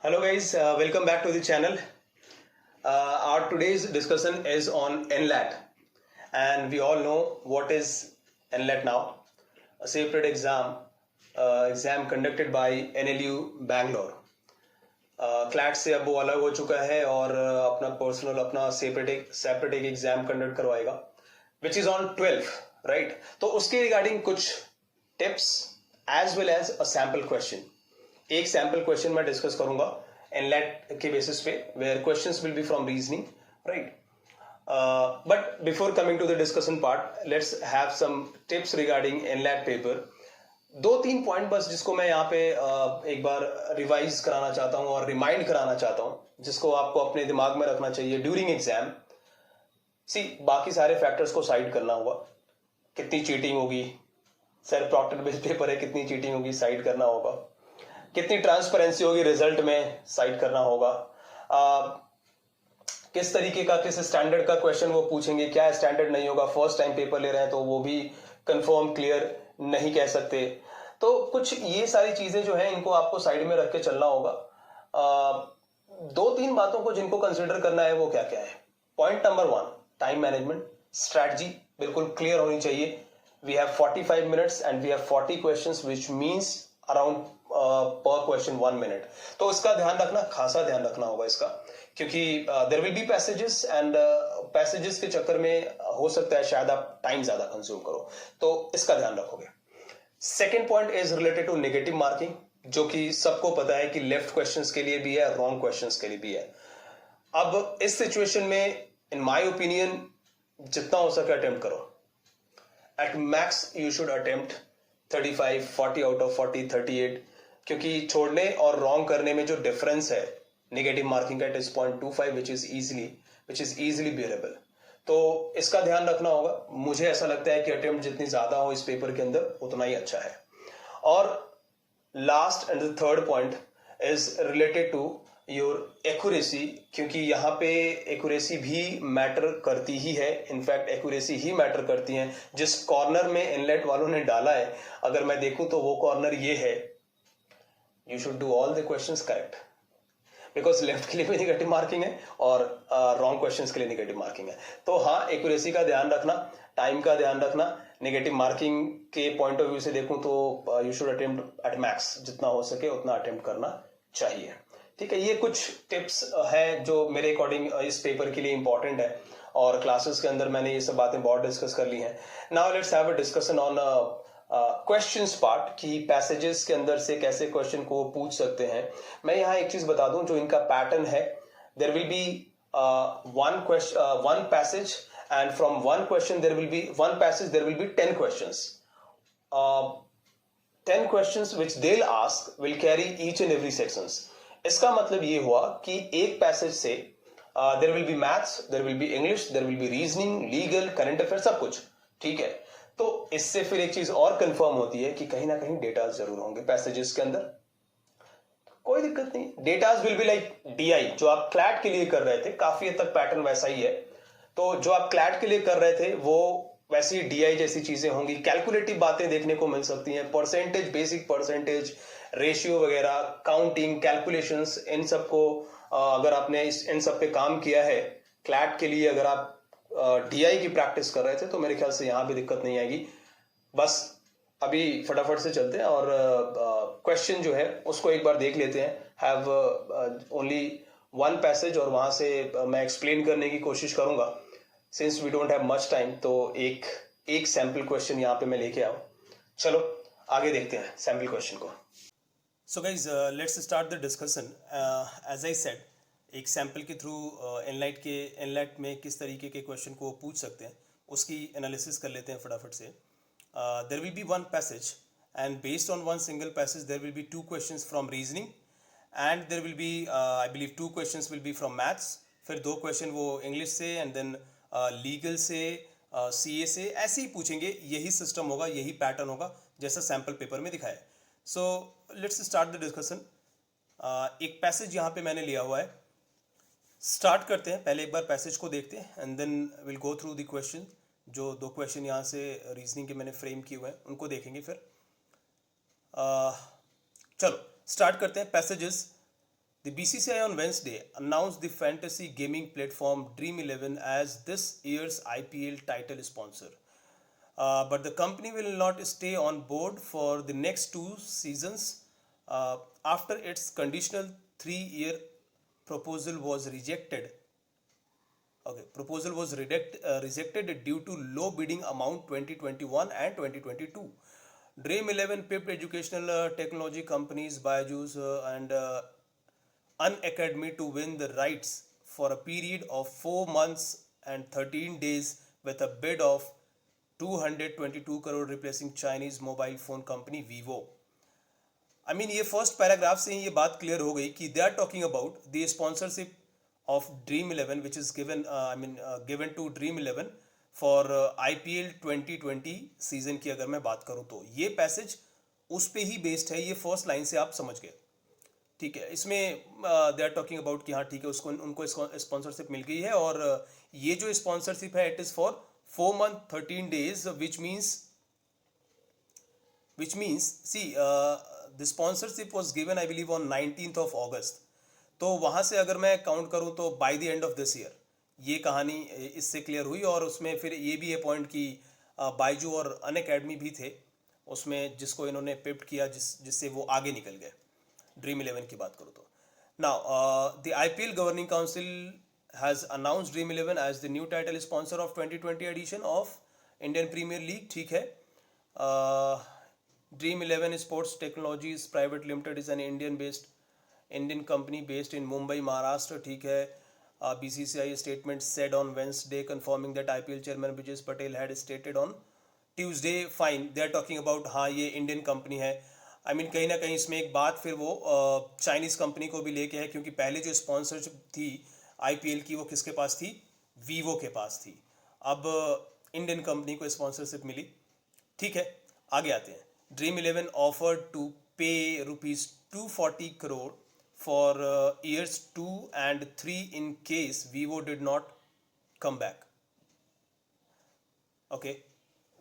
Hello guys, welcome back to the channel. Our today's discussion is on NLAT, and we all know what is NLAT now. A separate exam conducted by NLU Bangalore. CLAT से अब वो अलग हो चुका है और अपना personal अपना सेपरेट एक एग्जाम कंडक्ट करवाएगा विच इज ऑन 12 राइट. तो उसके रिगार्डिंग कुछ tips as well as a sample question. एक सैम्पल क्वेश्चन मैं डिस्कस करूंगा एनलैट के बेसिस पे where questions will be from reasoning right. But before coming to the discussion part let's have some tips regarding NLAT paper. दो तीन point बस जिसको मैं यहाँ पे एक बार रिवाइज कराना चाहता हूँ और रिमाइंड कराना चाहता हूँ जिसको आपको अपने दिमाग में रखना चाहिए ड्यूरिंग एग्जाम. सी बाकी सारे फैक्टर्स को साइड करना होगा. कितनी चीटिंग होगी, सेल्फ प्रॉक्टेड बेस्ड पेपर है, कितनी चीटिंग होगी साइड करना होगा. कितनी ट्रांसपेरेंसी होगी रिजल्ट में साइड करना होगा. किस तरीके का किस स्टैंडर्ड का क्वेश्चन वो पूछेंगे, क्या स्टैंडर्ड नहीं होगा. फर्स्ट टाइम पेपर ले रहे हैं तो वो भी कंफर्म क्लियर नहीं कह सकते. तो कुछ ये सारी चीजें जो है इनको आपको साइड में रख के चलना होगा. दो तीन बातों को जिनको कंसिडर करना है वो क्या क्या है. Point number 1, time management strategy बिल्कुल क्लियर होनी चाहिए. We have 45 minutes and we have 40 questions which means around per question 1 minute. तो इसका ध्यान रखना, खासा ध्यान रखना होगा इसका, क्योंकि there will be passages and passages के चक्कर में हो सकता है शायद आप टाइम ज्यादा कंज्यूम करो. तो इसका ध्यान रखोगे. Second point is related to negative marking, जो कि सबको पता है कि लेफ्ट क्वेश्चंस के लिए भी है, रॉन्ग क्वेश्चंस के लिए भी है. अब इस सिचुएशन में इन माय ओपिनियन जितना हो सके अटेम्प्ट करो. At max you should attempt 35, 40 out of 40, 38, क्योंकि छोड़ने और रॉन्ग करने में जो डिफरेंस है नेगेटिव मार्किंग का it is 0.25 which is easily bearable. तो इसका ध्यान रखना होगा. मुझे ऐसा लगता है कि अटेम्प्ट जितनी ज्यादा हो इस पेपर के अंदर उतना ही अच्छा है. और last and the third point is related to your accuracy, क्योंकि यहाँ पे एक्यूरेसी भी मैटर करती ही है. इनफैक्ट एक्यूरेसी ही मैटर करती है. जिस कॉर्नर में इनलेट वालों ने डाला है अगर मैं देखूं तो वो कॉर्नर ये है, you should do all the questions correct, because left के लिए भी नेगेटिव मार्किंग है और रॉन्ग क्वेश्चंस के लिए नेगेटिव मार्किंग है. तो हाँ, एक्यूरेसी का ध्यान रखना, टाइम का ध्यान रखना. नेगेटिव मार्किंग के पॉइंट ऑफ व्यू से देखूं तो you should attempt at max, जितना हो सके उतना अटेम्प्ट करना चाहिए. ठीक है, ये कुछ टिप्स है जो मेरे अकॉर्डिंग इस पेपर के लिए इंपॉर्टेंट है और क्लासेस के अंदर मैंने ये सब बातें बहुत डिस्कस कर ली हैं. Now let's have a discussion on questions part, की पैसेजेस के अंदर से कैसे क्वेश्चन को पूछ सकते हैं. मैं यहाँ एक चीज बता दूं जो इनका पैटर्न है. There will be one passage and from one question there will be one passage there will be 10 questions. 10 questions which they will ask will carry each and every sections. इसका मतलब ये हुआ कि एक पैसेज से there will be maths, there will be English, there will be reasoning, legal, current affair, सब कुछ. ठीक है, तो इससे फिर एक चीज और कंफर्म होती है कि कहीं ना कहीं डेटास जरूर होंगे पैसेजेस के अंदर. कोई दिक्कत नहीं. Datas will be like DI जो आप क्लैट के लिए कर रहे थे, काफी हद तक पैटर्न वैसा ही है. तो जो आप क्लैट के लिए कर रहे थे वो वैसी डीआई जैसी चीजें होंगी. कैलकुलेटिव बातें देखने को मिल सकती हैं, परसेंटेज, बेसिक परसेंटेज, रेशियो वगैरह, काउंटिंग, कैलकुलेशंस, इन सब को अगर आपने इन सब पे काम किया है क्लैट के लिए, अगर आप डीआई की प्रैक्टिस कर रहे थे तो मेरे ख्याल से यहां भी दिक्कत नहीं आएगी. बस अभी फटाफट से चलते हैं और क्वेश्चन जो है उसको एक बार देख लेते हैं. हैव ओनली वन पैसेज और वहां से मैं एक्सप्लेन करने की कोशिश करूंगा since we don't have much time. तो एक सैम्पल क्वेश्चन यहाँ पे मैं लेके आऊं. चलो आगे देखते हैं सैम्पल क्वेश्चन को. So guys let's start the discussion. As I said, एक सैम्पल के थ्रू एनलाइट में किस तरीके के क्वेश्चन को पूछ सकते हैं उसकी एनालिसिस कर लेते हैं फटाफट से. There will be one passage and based on one single passage there will be 2 questions from reasoning and there will be I believe 2 questions will be from maths. फिर 2 क्वेश्चन वो इंग्लिश से and then legal से, CA से, ऐसे ही पूछेंगे. यही system होगा, यही पैटर्न होगा जैसा सैम्पल पेपर में दिखाया है. So let's start the discussion. एक पैसेज यहाँ पे मैंने लिया हुआ है. स्टार्ट करते हैं. पहले एक बार पैसेज को देखते हैं and then will go through the question. जो 2 क्वेश्चन यहाँ से रीजनिंग के मैंने फ्रेम किए हुए हैं उनको देखेंगे. फिर चलो स्टार्ट करते हैं. Passages The BCCI on Wednesday announced the fantasy gaming platform Dream 11 as this year's IPL title sponsor. But the company will not stay on board for the next two seasons after its conditional 3-year proposal was rejected. Okay, proposal was rejected due to low bidding amount 2021 and 2022. Dream 11 pipped educational technology companies Byju's and Unacademy to win the rights for a period of 4 months and 13 days with a bid of 222 crore replacing Chinese mobile phone company Vivo. I mean ये first paragraph से ही ये बात clear हो गई कि they are talking about the sponsorship of Dream 11 which is given given to Dream 11 for IPL 2020 season की अगर मैं बात करूं तो ये पैसेज उस पे ही बेस्ड है, ये फर्स्ट लाइन से आप समझ गए, ठीक है। इसमें दे आर टॉकिंग अबाउट कि हाँ ठीक है उसको उनको स्पॉन्सरशिप मिल गई है और ये जो स्पॉन्सरशिप है it is for 4 month 13 days which means see the sponsorship was given I believe on 19th of August। तो वहाँ से अगर मैं काउंट करूँ तो by the end of this year ये कहानी इससे क्लियर हुई। और उसमें फिर ये भी है पॉइंट कि बायजू और अनअकैडमी भी थे उसमें जिसको इन्होंने पिप्ट किया जिससे वो आगे निकल गए। ड्रीम 11 की बात करूँ तो now the IPL governing council has announced Dream 11 as the new title sponsor of 2020 edition of Indian Premier League, ठीक है। Dream 11 Sports Technologies Private Limited is an Indian company based in Mumbai, Maharashtra, ठीक है। BCCI statement said on Wednesday confirming that IPL chairman Brijesh Patel had stated on Tuesday, fine they are talking about हाँ ये Indian company है। I mean कहीं ना कहीं इसमें एक बात फिर वो चाइनीज़ कंपनी को भी लेके है क्योंकि पहले जो स्पॉन्सरशिप थी IPL की वो किसके पास थी, वीवो के पास थी। अब इंडियन कंपनी को स्पॉन्सरशिप मिली, ठीक है। आगे आते हैं। ड्रीम 11 ऑफर्ड टू पे ₹240 crore for years 2 and 3 in case Vivo did not come back. Okay,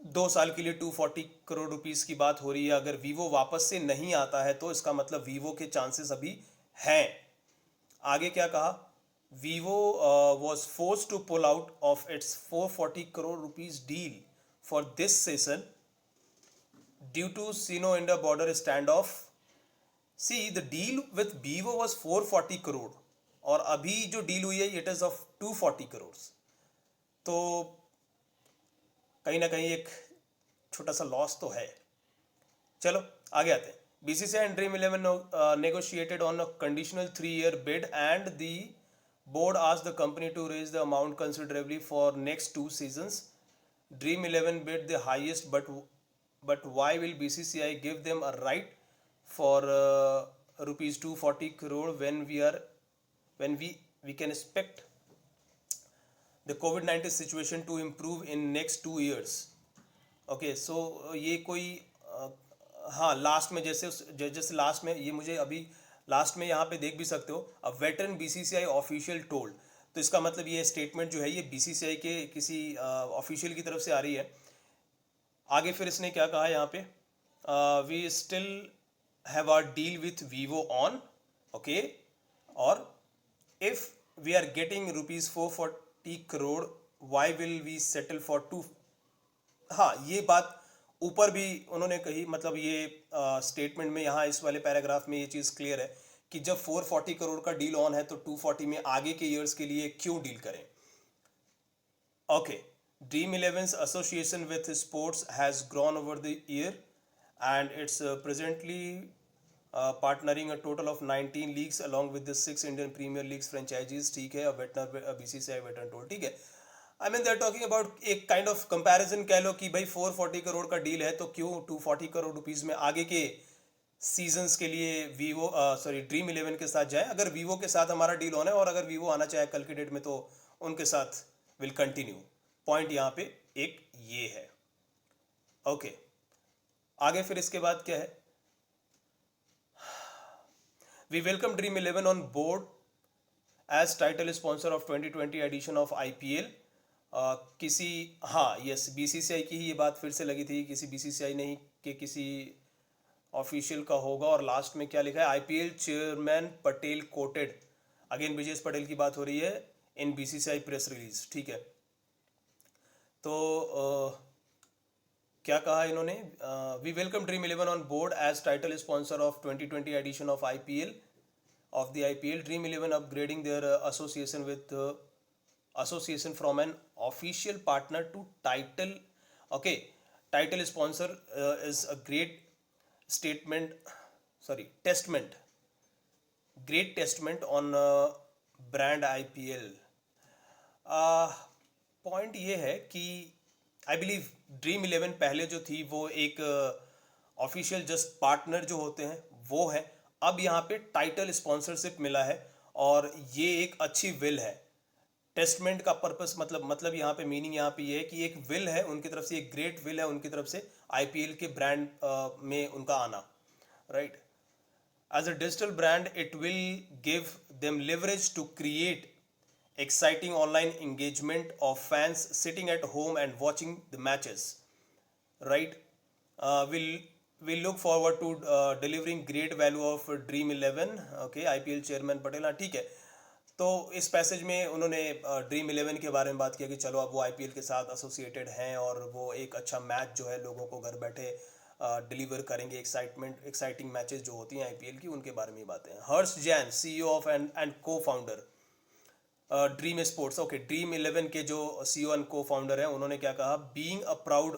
2 साल के लिए 240 करोड़ रुपीस की बात हो रही है। अगर वीवो वापस से नहीं आता है तो इसका मतलब वीवो के चांसेस अभी हैं। आगे क्या कहा, Vivo was forced to pull out of its 440 crore rupees deal for this season due to Sino-India border standoff. See, the deal with Vivo was 440 crore और अभी जो डील हुई है it is of 240 crores। तो कहीं ना कहीं एक छोटा सा लॉस तो है। चलो आगे आते हैं। BCCI and Dream 11 negotiated on a conditional 3-year bid and the board asked the company to raise the amount considerably for next 2 seasons. Dream 11 bid the highest, but why will BCCI give them a right for rupees 240 crore when we can expect the COVID-19 situation to improve in next 2 years? Okay, so ये कोई हाँ last में जैसे last में ये मुझे अभी last में यहाँ पे देख भी सकते हो, a veteran BCCI official told. तो इसका मतलब ये स्टेटमेंट जो है ये BCCI के किसी ऑफिशियल की तरफ से आ रही है। आगे फिर इसने क्या कहा यहाँ पे, we still have our deal with Vivo on, okay, और if we are getting rupees 440 crore why will we settle for 2। हाँ ये बात ऊपर भी उन्होंने कही, मतलब ये स्टेटमेंट में यहाँ इस वाले पैराग्राफ में ये चीज़ क्लियर है कि जब 440 करोड़ का डील ऑन है तो 240 में आगे के ईयर्स के लिए क्यों डील करें। Okay, Dream 11's association with sports has grown over the year and it's presently partnering a total of 19 leagues along with the 6 Indian Premier Leagues franchises, ठीक है। BCCI veteran told, ठीक है। I mean they are talking about एक kind of comparison कह लो कि भाई 440 करोड़ का डील है तो क्यों 240 करोड़ रुपीस में आगे के सीजन्स के लिए वीवो ड्रीम 11 के साथ जाए। अगर वीवो के साथ हमारा डील होना है और अगर वीवो आना चाहे कल की डेट में तो उनके साथ विल कंटिन्यू। पॉइंट यहाँ पे एक ये है। ओके, आगे फिर इसके बाद क्या है, we welcome Dream 11 on board as title sponsor of 2020 edition of IPL। किसी हाँ यस BCCI की ही ये बात फिर से लगी थी, किसी BCCI नहीं कि किसी ऑफिशियल का होगा। और लास्ट में क्या लिखा है, IPL chairman Patel coated, again Brijesh Patel की बात हो रही है इन बीसीसीआई प्रेस रिलीज। ठीक है, तो क्या कहा इन्होंने, we welcome Dream 11 on board as title sponsor of 2020 edition of IPL of the IPL. Dream 11 upgrading their association from an official partner to title. Okay, title sponsor is a great testament, great testament on brand IPL. Point ये है कि I believe dream 11 पहले जो थी वो एक official just partner जो होते हैं वो है, अब यहाँ पे टाइटल स्पॉन्सरशिप मिला है और ये एक अच्छी विल है। टेस्टमेंट का पर्पस मतलब यहाँ पे मीनिंग यहाँ पे ये है कि एक विल है उनकी तरफ से, एक ग्रेट विल है उनकी तरफ से आईपीएल के ब्रांड में उनका आना, right. As a digital brand it will give them leverage to create exciting online engagement of fans sitting at home and watching the matches, right. We'll look forward to delivering great value of Dream 11. Okay, IPL chairman Patel, हाँ ठीक है। तो इस passage में उन्होंने dream 11 के बारे में बात किया कि चलो अब वो आईपीएल के साथ एसोसिएटेड हैं और वो एक अच्छा मैच जो है लोगों को घर बैठे डिलीवर करेंगे, एक्साइटिंग मैचेस जो होती हैं आईपीएल की, उनके बारे में बातें हैं। हर्ष जैन, सीईओ ऑफ एंड को founder dream sports, okay, dream 11 के जो सीईओ एंड को फाउंडर हैं, उन्होंने क्या कहा, being a proud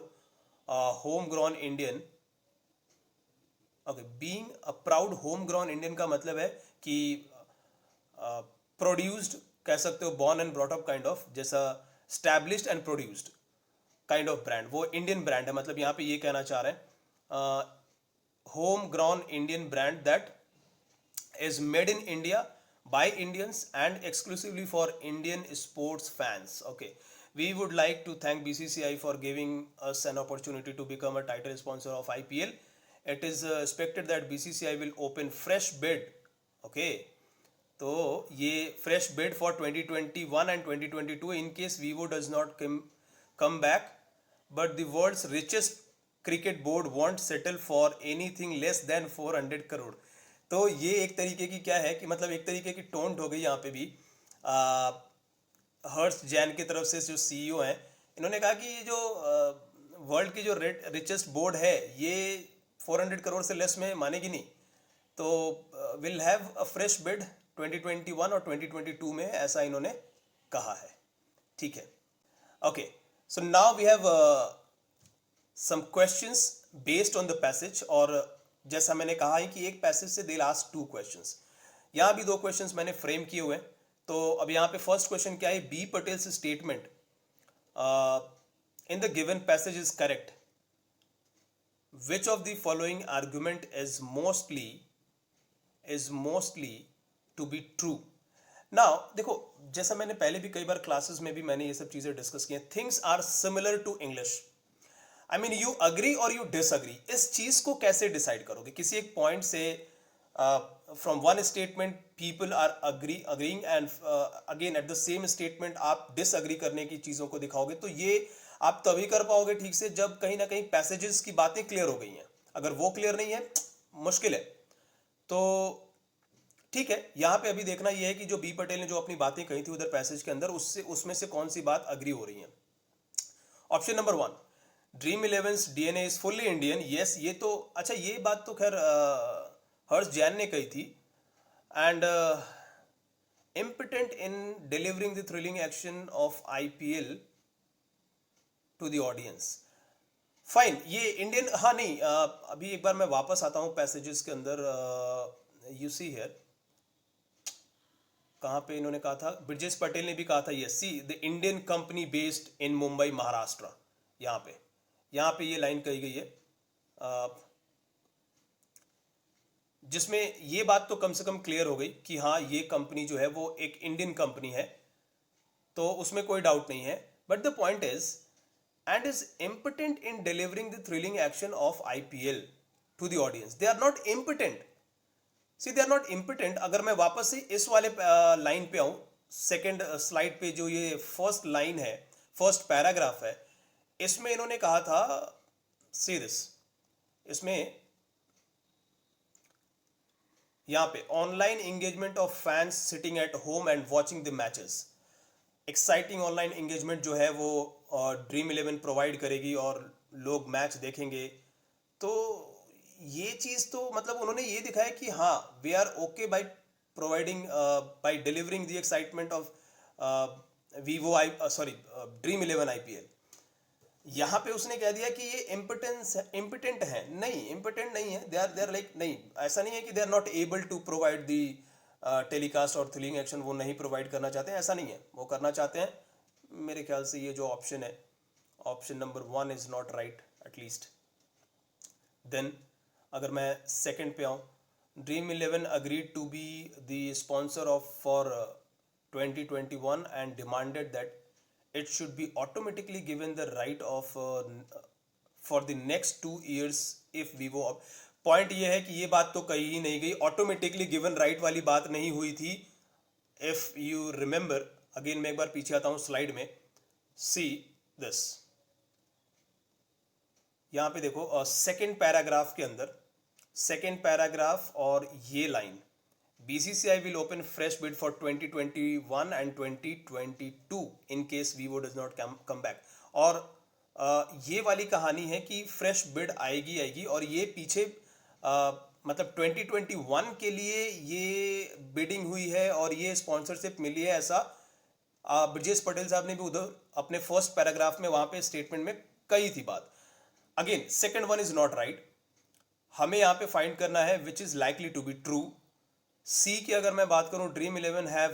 home grown Indian, okay, being a proud home grown Indian का मतलब है कि प्रोड्यूस्ड कह सकते हो, born and brought up kind of, जैसा established and produced kind of brand, वो इंडियन ब्रांड है। मतलब यहाँ पे ये कहना चाह रहे हैं home grown Indian brand that is made in India by Indians and exclusively for Indian sports fans. Okay, we would like to thank BCCI for giving us an opportunity to become a title sponsor of IPL. It is expected that BCCI will open fresh bid. Okay, तो ये fresh bid for 2021 and 2022 in case Vivo does not come back, but the world's richest cricket board won't settle for anything less than 400 crore. तो ये एक तरीके की क्या है कि मतलब एक तरीके की टोंट हो गई यहाँ पे भी। हर्ष जैन की तरफ से जो सीईओ हैं, इन्होंने कहा कि ये जो वर्ल्ड की जो रिचेस्ट बोर्ड है ये 400 करोड़ से लेस में मानेगी नहीं, तो will have a fresh bid 2021 और 2022 में, ऐसा इन्होंने कहा है। ठीक है, okay, so now we have some questions based on the passage. और जैसा मैंने कहा है कि एक पैसेज से दे लास्ट 2 क्वेश्चंस, यहाँ भी 2 क्वेश्चंस मैंने फ्रेम किए हुए हैं। तो अब यहाँ पे फर्स्ट क्वेश्चन क्या है, B Patel's statement in the given passage is correct, which of the following argument is mostly to be true. Now देखो, जैसा मैंने पहले भी कई बार क्लासेस में भी मैंने ये सब चीजें डिस्कस की हैं, things are similar to English, I mean you agree और यू डिसअग्री। इस चीज को कैसे डिसाइड करोगे, किसी एक पॉइंट से from one statement people are agreeing and again at the same statement आप डिसअग्री करने की चीजों को दिखाओगे, तो ये आप तभी कर पाओगे ठीक से जब कहीं ना कहीं पैसेजेस की बातें क्लियर हो गई हैं। अगर वो क्लियर नहीं है, मुश्किल है। तो ठीक है, यहाँ पे अभी देखना ये है कि जो बी पटेल ने जो अपनी बातें कही थी उधर पैसेज के अंदर, उसमें से कौन सी बात अग्री हो रही है। Option number 1, dream 11's DNA is fully Indian. Yes, ये तो अच्छा, ये बात तो खैर हर्ष जैन ने कही थी। And impotent in delivering the thrilling action of IPL to the audience. Fine, ये इंडियन, हाँ नहीं, अभी एक बार मैं वापस आता हूँ पैसेजेस के अंदर। यू सी हियर, कहाँ पे इन्होंने कहा था, ब्रिजेश पटेल ने भी कहा था, yes, see the Indian company based in Mumbai Maharashtra, यहाँ पे ये लाइन कही गई है, जिसमें ये बात तो कम से कम क्लियर हो गई कि हाँ ये कंपनी जो है वो एक इंडियन कंपनी है, तो उसमें कोई डाउट नहीं है। But the point is and is important in delivering the thrilling action of IPL to the audience. They are not important, see they are not important. अगर मैं वापस से इस वाले लाइन पे आऊं, सेकेंड स्लाइड पे जो ये फर्स्ट लाइन है, फर्स्ट पैराग्राफ है, इसमें इन्होंने कहा था, सी दिस, इसमें यहाँ पे online engagement of fans sitting at home and watching the matches. Exciting online engagement जो है वो ड्रीम इलेवन प्रोवाइड करेगी और लोग मैच देखेंगे। तो ये चीज़ तो मतलब उन्होंने ये दिखाया कि हाँ we are okay by providing by delivering the excitement of Vivo I sorry Dream eleven IPL. यहाँ पे उसने कह दिया कि ये इम्पोर्टेंट है, नहीं इम्पोर्टेंट नहीं है, दे आर लाइक नहीं, ऐसा नहीं है कि they are not able to provide the telecast और थ्रिलिंग एक्शन वो नहीं प्रोवाइड करना चाहते हैं, ऐसा नहीं है, वो करना चाहते हैं। मेरे ख्याल से ये जो ऑप्शन है, option number 1 is not right at least. Then अगर मैं सेकंड पे आऊँ, Dream eleven agreed to be the sponsor of for 2021 and demanded that it should be automatically given the right of for the next 2 years if Vivo। Point ये है कि ये बात तो कही ही नहीं गई, ऑटोमेटिकली गिवन राइट वाली बात नहीं हुई थी। इफ यू रिमेंबर, अगेन मैं एक बार पीछे आता हूं स्लाइड में, सी दिस, यहां पे देखो सेकेंड पैराग्राफ के अंदर, सेकेंड पैराग्राफ और ये line, BCCI will open fresh bid for 2021 and 2022 in case Vivo does not come back। और ये वाली कहानी है कि फ्रेश बिड आएगी और ये पीछे मतलब 2021 के लिए ये बिडिंग हुई है और ये स्पॉन्सरशिप मिली है, ऐसा ब्रजेश पटेल साहब ने भी उधर अपने फर्स्ट पैराग्राफ में वहां पे स्टेटमेंट में कही थी बात। Again second one is not right, हमें यहाँ पे फाइंड करना है which is likely to be true. C की अगर मैं बात करूं, Dream Eleven have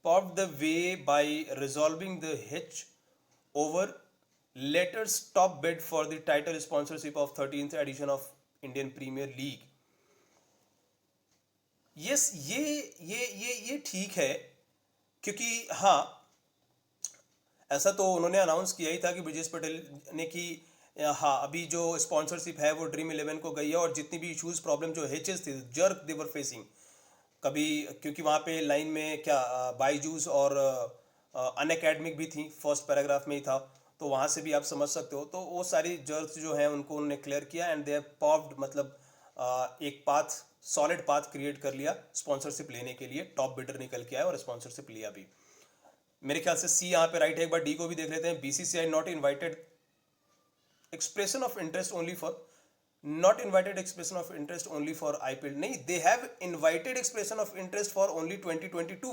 popped the way by resolving the hitch over letters top bid for the title sponsorship of 13th edition of Indian Premier League. Yes, ये ठीक है, क्योंकि हाँ ऐसा तो उन्होंने अनाउंस किया ही था कि ब्रजेश पटेल ने कि हाँ अभी जो स्पॉन्सरशिप है वो ड्रीम इलेवन को गई है, और जितनी भी इश्यूज प्रॉब्लम जो हिचेस थे, जर्क दे वर फेसिंग कभी, क्योंकि वहाँ पे लाइन में क्या बाईजूस और अनअकैडमिक भी थी, फर्स्ट पैराग्राफ में ही था, तो वहाँ से भी आप समझ सकते हो। तो वो सारी जर्क्स जो हैं उनको उन्होंने क्लियर किया एंड दे हैव पॉप्ड, मतलब एक पाथ, सॉलिड पाथ क्रिएट कर लिया स्पॉन्सरशिप लेने के लिए। टॉप बिडर निकल के आया और स्पॉन्सरशिप लिया भी। मेरे ख्याल से सी यहाँ पे राइट है। एक बार डी को भी देख लेते हैं। BCCI not invited expression of interest only for, not invited expression of interest only for IPL, नहीं, they have invited expression of interest for only 2022।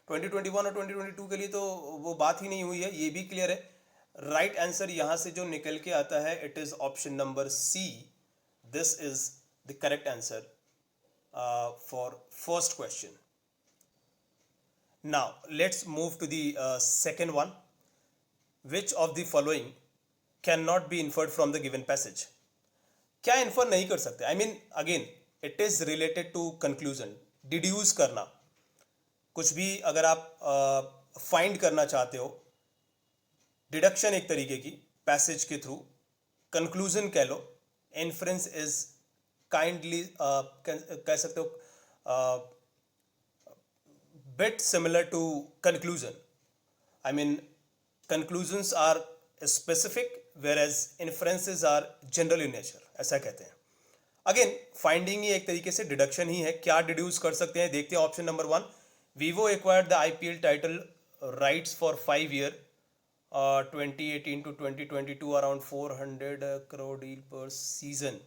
2021 और 2022 के लिए तो वो बात ही नहीं हुई है, ये भी क्लियर है। राइट आंसर यहां से जो निकल के आता है, it is option number C, this is the correct answer for first question. Now let's move to the second one, which of the following can not be inferred from the given passage. क्या infer नहीं कर सकते? I mean again it is related to conclusion, deduce करना, कुछ भी अगर आप find करना चाहते हो, डिडक्शन एक तरीके की पैसेज के थ्रू, कंक्लूजन कह लो, इन्फ्रेंस इज काइंडली कह सकते हो bit similar to conclusion. I mean conclusions are specific whereas inferences are general in nature, ऐसा कहते हैं। अगेन फाइंडिंग ही एक तरीके से डिडक्शन ही है। क्या डिड्यूस कर सकते हैं, देखते हैं। Option number 1, Vivo acquired the IPL title rights for 5 year 2018 to 2022 around 400 crore deal per season।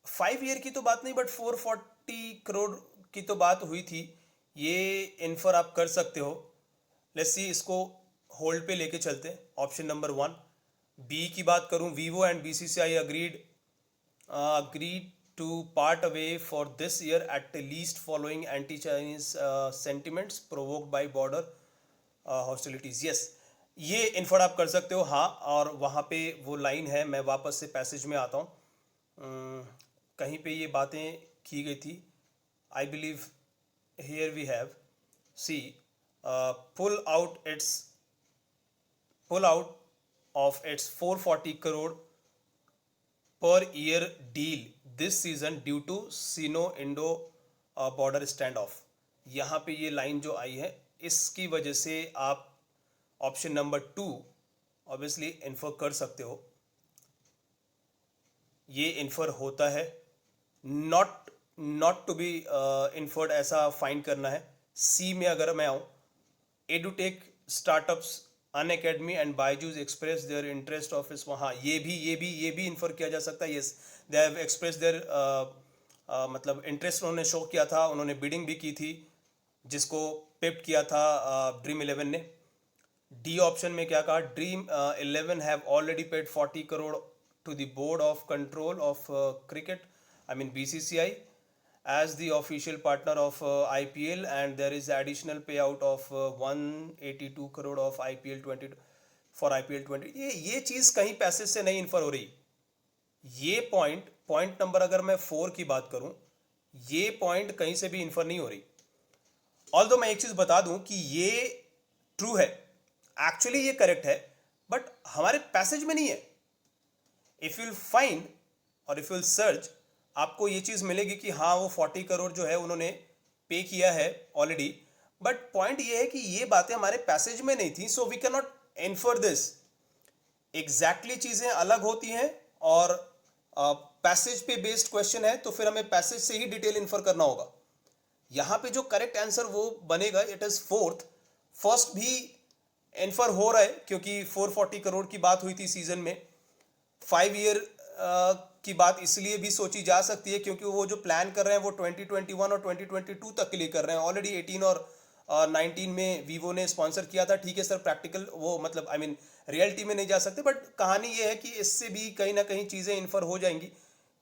5 year की तो बात नहीं, बट 440 करोड़ की तो बात हुई थी, ये इन्फर आप कर सकते हो। लेट्स सी, इसको होल्ड पे लेके चलते हैं। Option number 1। बी की बात करूं, Vivo and BCCI agreed to part away for this year at least following anti-Chinese sentiments provoked by border hostilities। yes, ये इन्फर आप कर सकते हो। हाँ, और वहाँ पे वो लाइन है, मैं वापस से पैसेज में आता हूँ, कहीं पे ये बातें की गई थी। I believe here we have, see, pull out of its 440 crore per year deal this season due to Sino-Indo border standoff। यहाँ पे ये लाइन जो आई है, इसकी वजह से आप ऑप्शन नंबर 2 ऑब्वियसली इन्फर कर सकते हो। ये इन्फर होता है, not not to be inferred, ऐसा फाइंड करना है। सी में अगर मैं आऊँ, edutech startups Unacademy and Byju's express their interest of इस, वहाँ ये भी इन्फर किया जा सकता है। Yes, they have express their मतलब इंटरेस्ट उन्होंने शो किया था, उन्होंने बिडिंग भी की थी, जिसको पिप्ट किया था ड्रीम 11 ने। डी ऑप्शन में क्या कहा, Dream 11 have already paid 40 crore to the board of control of cricket, I mean BCCI, as the official partner of IPL, and there is additional payout of 182 crore of IPL 20 for IPL 20। ये चीज़ कहीं passage से नहीं infer हो रही। ये point number अगर मैं 4 की बात करूं, ये पॉइंट कहीं से भी इन्फर नहीं हो रही। ऑल्दो मैं एक चीज़ बता दूं कि ये ट्रू है, एक्चुअली ये करेक्ट है, बट हमारे पैसेज में नहीं है। इफ यू फाइंड और इफ यू सर्च, आपको ये चीज़ मिलेगी कि हाँ वो 40 करोड़ जो है उन्होंने पे किया है ऑलरेडी, बट पॉइंट ये है कि ये बातें हमारे पैसेज में नहीं थी, so we can not infer this. Exactly चीज़ें अलग होती हैं, और पैसेज पे बेस्ड क्वेश्चन है तो फिर हमें पैसेज से ही डिटेल इन्फर करना होगा। यहाँ पे जो करेक्ट आंसर वो बनेगा, इट इज़ फोर्थ। फर्स्ट भी इन्फर हो रहा है क्योंकि 440 करोड़ की बात हुई थी सीजन में। 5 ईयर की बात इसलिए भी सोची जा सकती है क्योंकि वो जो प्लान कर रहे हैं वो 2021 और 2022 तक के लिए कर रहे हैं। ऑलरेडी 18 और 19 में वीवो ने स्पॉन्सर किया था, ठीक है सर, प्रैक्टिकल वो मतलब आई मीन रियलिटी में नहीं जा सकते, बट कहानी ये है कि इससे भी कहीं ना कहीं चीज़ें इन्फर हो जाएंगी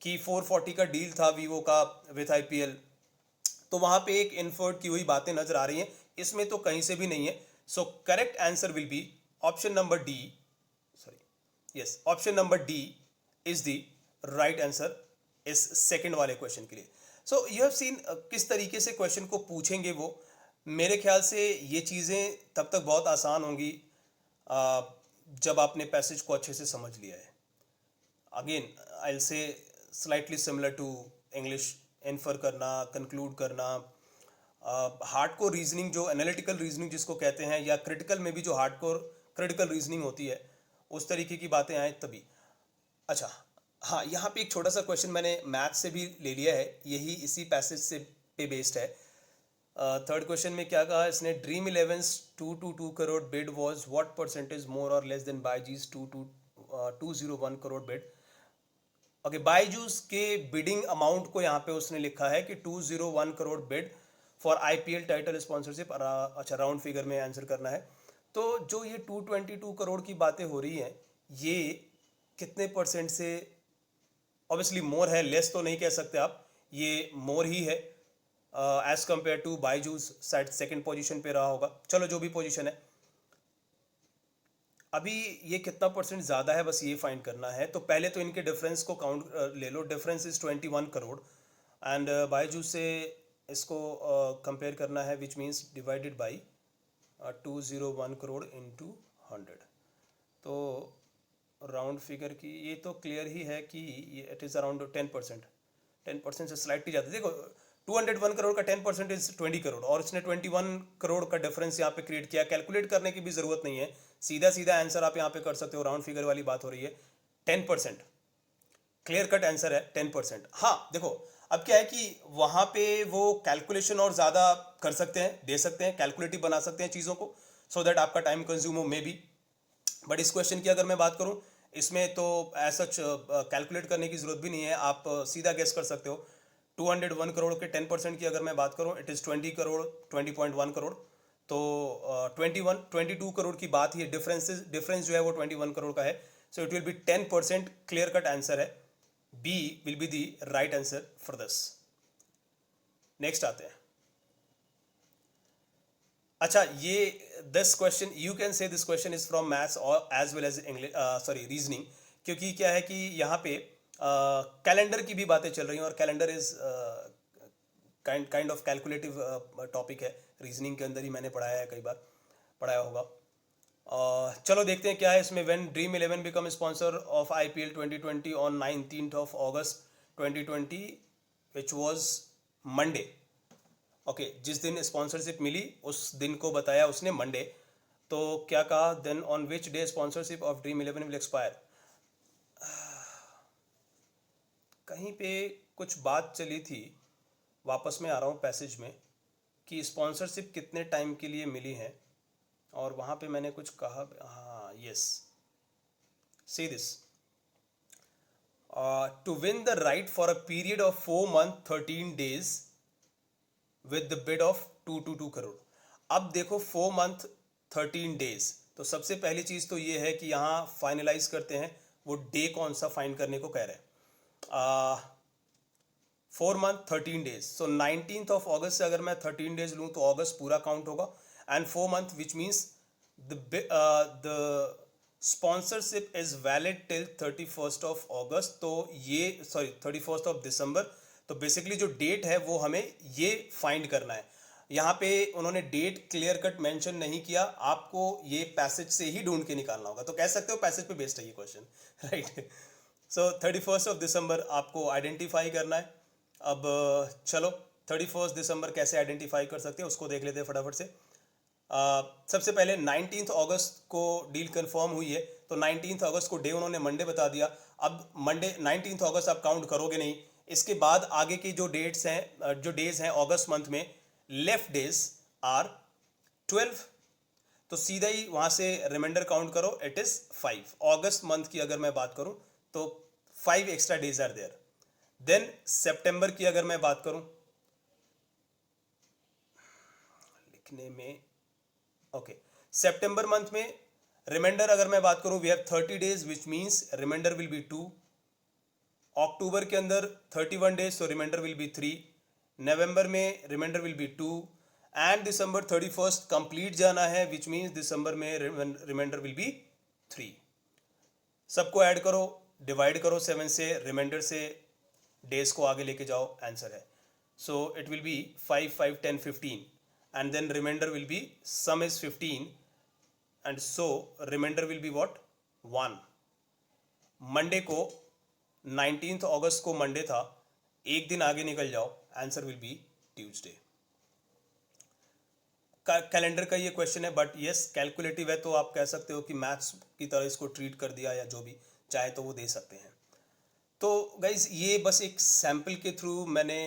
कि 440 का डील था वीवो का विथ IPL, तो वहाँ पे एक इन्फर्ड की हुई बातें नजर आ रही हैं, इसमें तो कहीं से भी नहीं है। So correct answer will be option number D, sorry yes, option number D is the right answer इस सेकंड वाले क्वेश्चन के लिए। सो यू हैव सीन किस तरीके से क्वेश्चन को पूछेंगे वो। मेरे ख्याल से ये चीज़ें तब तक बहुत आसान होंगी जब आपने पैसेज को अच्छे से समझ लिया है। Again I will say slightly similar to English, infer करना, कंक्लूड करना, हार्डकोर रीजनिंग जो एनालिटिकल रीजनिंग जिसको कहते हैं, या क्रिटिकल में भी जो हार्डकोर क्रिटिकल रीजनिंग होती है, उस तरीके की बातें आए तभी। अच्छा हाँ, यहाँ पे एक छोटा सा क्वेश्चन मैंने मैथ से भी ले लिया है, यही इसी पैसेज से पे बेस्ड है। थर्ड क्वेश्चन में क्या कहा इसने, Dream 11's 222 crore bid was what percentage more और less than Byju's 201 crore bid. Okay, Byju's के बिडिंग अमाउंट को यहाँ पे उसने लिखा है कि 201 crore bid for IPL title sponsorship. अच्छा, राउंड फिगर में आंसर करना है। तो जो ये 222 करोड़ की बातें हो रही हैं, ये कितने परसेंट से, ऑब्वियसली मोर है, लेस तो नहीं कह सकते आप, ये मोर ही है एज कंपेयर टू बायजूस, शायद सेकंड पोजीशन पे रहा होगा, चलो जो भी पोजीशन है। अभी ये कितना परसेंट ज़्यादा है बस ये फाइंड करना है। तो पहले तो इनके डिफरेंस को काउंट ले लो, difference is 21 crore, and Byju's से इसको कंपेयर करना है, which means divided by 201 crore into 100। तो राउंड फिगर की ये तो क्लियर ही है कि ये इट इज़ अराउंड 10%, 10% से स्लाइटली ज़्यादा। देखो 201 करोड़ का 10% इज 20 करोड़, और इसने 21 करोड़ का डिफरेंस यहाँ पे क्रिएट किया। कैलकुलेट करने की भी ज़रूरत नहीं है, सीधा सीधा आंसर आप यहाँ पे कर सकते हो। राउंड फिगर वाली बात हो रही है, 10%, क्लियर कट आंसर है 10%। हाँ देखो, अब क्या है कि वहाँ पे वो कैलकुलेशन और ज़्यादा कर सकते हैं, दे सकते हैं, कैलकुलेटिव बना सकते हैं चीज़ों को, सो दैट आपका टाइम कंज्यूम हो मे बी। बट इस क्वेश्चन की अगर मैं बात करूँ, इसमें तो ऐसा कैलकुलेट करने की ज़रूरत भी नहीं है, आप सीधा गेस कर सकते हो। 201 करोड़ के 10% की अगर मैं बात करूँ, इट इज़ 20 करोड़, 20.1 करोड़। तो 22 करोड़ की बात ही है, डिफरेंस जो है वो 21 करोड़ का है। So it will be 10%, clear cut answer है, B will be the right answer for this. Next आते हैं। अच्छा, ये this question you can say this question is from maths और as well as English, sorry reasoning, क्योंकि क्या है कि यहाँ पे कैलेंडर की भी बातें चल रही हैं, और calendar is kind of calculative topic है, रीजनिंग के अंदर ही मैंने पढ़ाया है, कई बार पढ़ाया होगा। चलो देखते हैं क्या है इसमें। When dream 11 become sponsor of IPL 2020 on 19th of August 2020 which was Monday. Okay, जिस दिन स्पॉन्सरशिप मिली उस दिन को बताया उसने मंडे। तो क्या कहा, then on which day sponsorship of Dream 11 will expire. कहीं पे कुछ बात चली थी, वापस में आ रहा हूँ पैसेज में, कि स्पॉन्सरशिप कितने टाइम के लिए मिली है, और वहाँ पे मैंने कुछ कहा, हाँ yes, see this, to win the right for a period of 4 month 13 days with the bid of 222 crore. अब देखो 4 मंथ 13 डेज, तो सबसे पहली चीज़ तो ये है कि यहाँ फाइनलाइज करते हैं वो डे कौन सा फाइन करने को कह रहे हैं। 4 month 13 days, so 19th of अगस्त से अगर मैं 13 डेज लूँ तो अगस्त पूरा काउंट होगा, and 4 month which means the sponsorship is valid till 31st of अगस्त, तो ये सॉरी 31st ऑफ दिसंबर। तो बेसिकली जो डेट है वो हमें ये फाइंड करना है। यहाँ पे उन्होंने डेट क्लियर कट मेंशन नहीं किया, आपको ये पैसेज से ही ढूंढ के निकालना होगा, तो कह सकते हो पैसेज पे बेस्ड है ये question, right. So 31st of December आपको आइडेंटिफाई करना है। अब चलो 31st दिसंबर कैसे आइडेंटिफाई कर सकते हैं उसको देख लेते हैं फटाफट से। सबसे पहले 19th अगस्त को डील कंफर्म हुई है, तो 19th अगस्त को डे उन्होंने मंडे बता दिया। अब मंडे 19th अगस्त आप काउंट करोगे नहीं, इसके बाद आगे की जो डेट्स हैं, जो डेज हैं अगस्त मंथ में, लेफ्ट डेज आर 12, तो सीधा ही वहाँ से रिमाइंडर काउंट करो, इट इज़ 5। अगस्त मंथ की अगर मैं बात करूँ तो 5 extra days are there. Then सितंबर की अगर मैं बात करूँ, लिखने में ओके, सितंबर मंथ में रिमाइंडर अगर मैं बात करूं, we have 30 days which means reminder will be 2। अक्टूबर के अंदर 31 डेज, तो रिमाइंडर विल बी 3। नवंबर में reminder will be 2, and December 31st complete जाना है, विच मींस दिसंबर में रिमाइंडर विल बी 3। सबको ऐड करो, डिवाइड करो 7 से, रिमाइंडर से डेज को आगे लेके जाओ, आंसर है। So it will B 5, 5, 10, 15, and then remainder will be sum is 15, and so remainder will be what, 1। Monday को 19th अगस्त को मंडे था, एक दिन आगे निकल जाओ, answer will be Tuesday. Calendar का ये क्वेश्चन है, बट यस कैलकुलेटिव है, तो आप कह सकते हो कि मैथ्स की तरह इसको ट्रीट कर दिया, या जो भी चाहे तो वो दे सकते हैं। तो गाइज ये बस एक सैम्पल के थ्रू मैंने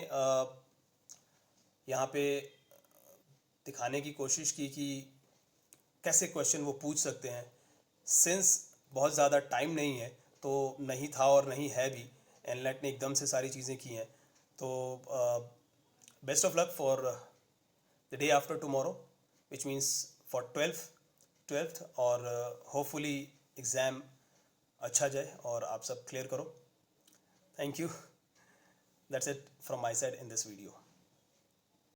यहाँ पे दिखाने की कोशिश की कि कैसे क्वेश्चन वो पूछ सकते हैं। सिंस बहुत ज़्यादा टाइम नहीं है, तो नहीं था और नहीं है भी, एनलेट ने एकदम से सारी चीज़ें की हैं, तो best of luck for the day after tomorrow, which means for 12th, और होपफुली एग्ज़ाम अच्छा जाए और आप सब क्लियर करो। Thank you, that's it from my side in this video.